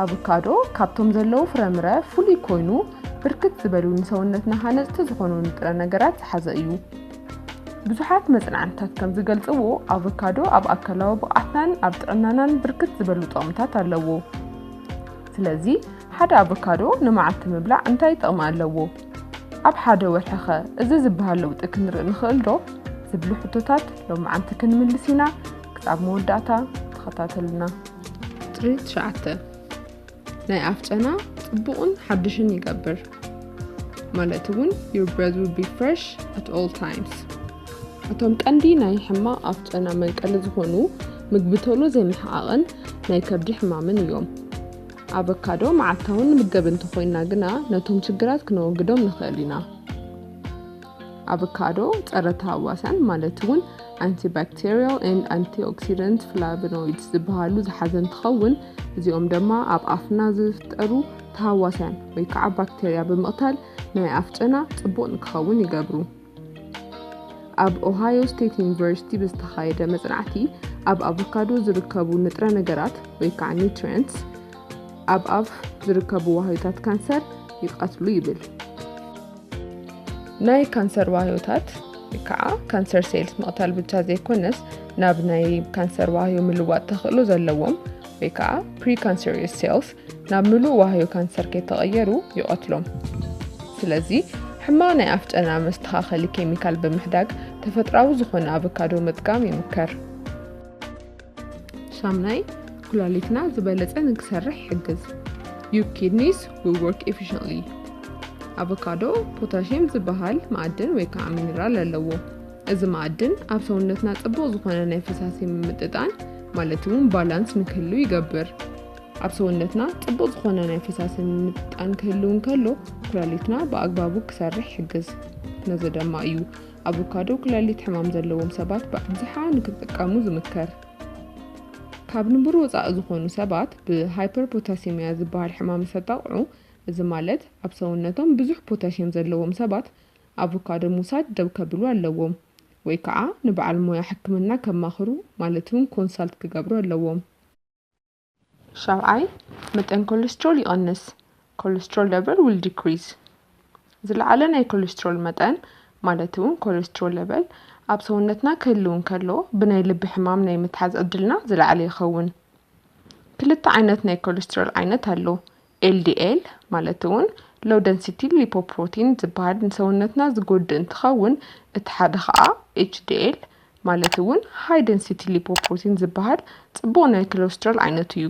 አቮካዶ ካብቶም ዘለው ፍረምረ ፍሉይ ኮይኑ ብርክት ዝበሉ ንሰውነትና ሃነጽቲ ዝኾኑ ንጥረ ነገራት ዝሓዘ እዩ። ብዙሓት መጽናዕትታት ከም ዝገልጽዎ አቮካዶ ኣብ ኣካላዊ ብቕዓትናን ኣብ ጥዕናናን ብርክት ዝበሉ ጥቕምታት ኣለዎ። ስለዚ ሓደ አቮካዶ ንመዓልቲ ምብላዕ እንታይ ጥቕሚ ኣለዎ? ኣብ ሓደ ወርሒ እዚ ዝበሃል ለውጢ ክንርኢ ንኽእል ዶ? ዝብሉ ሕቶታት ሎማዓንቲ ክንምልስ ኢና። ክሳብ መወዳእታ ተኸታተሉና። ጥሪት 9 ናይ ኣፍ ጨና ጽቡቕን ሓድሽን ይገብር። ማለት እውን your breath will be fresh at all times. እቶም ቀንዲ ናይ ሕማቕ ኣፍ ጨና መንቀሊ ዝኾኑ ምግቢ ቶሎ ዘይምሕቃቕን ናይ ከብዲ ሕማምን እዮም። አቮካዶ መዓልታውን ንምገብ እንተኾይና ግና ነቶም ችግራት ክነወግዶም ንኽእል ኢና። አቮካዶ ጸረ ተሃዋስያን ማለት እውን antibacterial and antioxidant flavonoids ዝበሃሉ ዝሓዘ እንትኸውን እዚኦም ድማ ኣብ ኣፍና ዝፍጠሩ ተሃዋስያን ወይ ከዓ ባክቴርያ ብምቕታል ናይ ኣፍ ጨና ጽቡቕ ንክኸውን ይገብሩ። ኣብ ኦሃዮ ስቴት ዩኒቨርሲቲ ብዝተኻየደ መጽናዕቲ ኣብ አቮካዶ ዝርከቡ ንጥረ ነገራት ወይ ከዓ nutrients ኣብ ኣፍ ዝርከቡ ዋህዮታት ካንሰር ይቀትሉ ይብል። ናይ ካንሰር ዋህዮታት ከዓ ካንሰር ሴልስ መቕታል ብቻ ዘይኮነስ ናብ ናይ ካንሰር ዋህዮ ምልዋጥ ተኽእሎ ዘለዎም ወይ ከዓ ፕሪካንሰሪየስ ሴልስ ናብ ምሉእ ዋህዮ ካንሰር ከተቐየሩ ይቐትሎም። ስለዚ ሕማቕ ናይ ኣፍ ጨና መስተኻኸሊ ኬሚካል ብምሕዳግ ተፈጥራዊ ዝኾነ አቮካዶ ምጥቃም ይምከር። ሻምናይ ኩላሊትና ዝበለጸ ንክሰርሕ ይሕግዝ። Your kidneys will work efficiently. አቮካዶ ፖታሽየም ዝበሃል ማዕድን ወይ ከዓ ሚነራል ኣለዎ። እዚ ማዕድን ኣብ ሰውነትና ጽቡቕ ዝኾነ ናይ ፈሳሲ ምምጥጣን ማለት እውን ባላንስ ንክህሉ ይገብር። ኣብ ሰውነትና ጽቡቕ ዝኾነ ናይ ፈሳሲ ምምጥጣን ክህሉ እንከሎ ኩላሊትና ብኣግባቡ ክሰርሕ ይሕግዝ። ነዚ ድማ እዩ አቮካዶ ኩላሊት ሕማም ዘለዎም ሰባት ብኣብዝሓ ንክጥቀሙ ዝምከር። ካብ ንቡር ወፃኢ ዝኾኑ ሰባት ብሃይፐርፖታሲሚያ ዝበሃል ሕማም ዝተጠቕዑ እዚ ማለት ኣብ ሰውነቶም ብዙሕ ፖታሽየም ዘለዎም ሰባት አቮካዶ ምውሳድ ደው ከብሉ ኣለዎም ወይ ከዓ ንበዓል ሞያ ሕክምና ከማኽሩ ማለት እውን ኮንሳልት ክገብሩ ኣለዎም። 7 መጠን ኮሌስትሮል ይቐንስ። ኮሌስትሮል level will decrease. ዝለዓለ ናይ ኮሌስትሮል መጠን ማለት እውን ኮሌስትሮል level ኣብ ሰውነትና ክህሉ እንከሎ ብናይ ልቢ ሕማም ናይ ምትሓዝ ዕድልና ዝለዓለ ይኸውን። ክልተ ዓይነት ናይ ኮሌስትሮል ዓይነት ኣሎ። LDL ማለት እውን low density lipoprotein ዝበሃል ንሰውነትና ዝጎድእ እንትኸውን እቲ ሓደ ከዓ HDL ማለት እውን high density lipoprotein ዝበሃል ጽቡቕ ናይ ኮሌስትሮል ዓይነት እዩ።